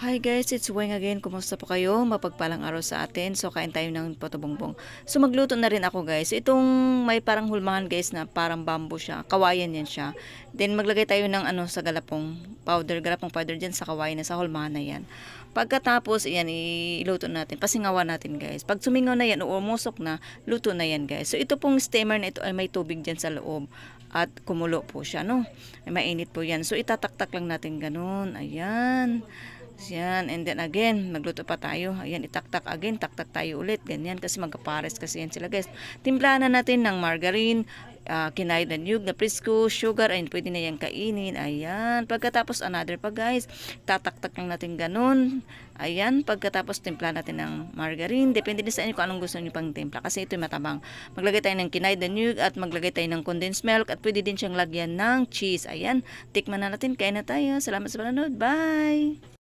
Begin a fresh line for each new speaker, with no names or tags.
Hi guys, it's Weng again. Kumusta po kayo? Mapagpalang araw sa atin. So, kain tayo ng patubongbong. So, magluto na rin ako guys. Itong may parang hulmahan guys na parang bamboo siya. Kawayan yan siya. Then, maglagay tayo ng sa galapong powder dyan sa kawayan na sa hulmahan na yan. Pagkatapos, yan, iluto natin. Pasingawan natin guys. Pag sumingaw na yan o umusok na, luto na yan guys. So, ito pong steamer na ito ay may tubig dyan sa loob. At kumulo po siya, no? Ay mainit po yan. So, itataktak lang natin ganun. Ayan. Yan, and then again, magluto pa tayo. Ayan, itaktak again, taktak tayo ulit. Ganyan, kasi magkapares kasi yan sila guys. Timplahan na natin ng margarine, kinaid na niyog na Prisco, sugar, ayun, pwede na yan kainin. Ayan, pagkatapos another pa guys, tataktak lang natin ganun. Ayan, pagkatapos timplahan natin ng margarine. Depende din sa inyo kung anong gusto niyo pang timpla, kasi ito matabang. Maglagay tayo ng kinaid na niyog at maglagay tayo ng condensed milk at pwede din siyang lagyan ng cheese. Ayan, tikman na natin, kain na tayo. Salamat sa panonood. Bye!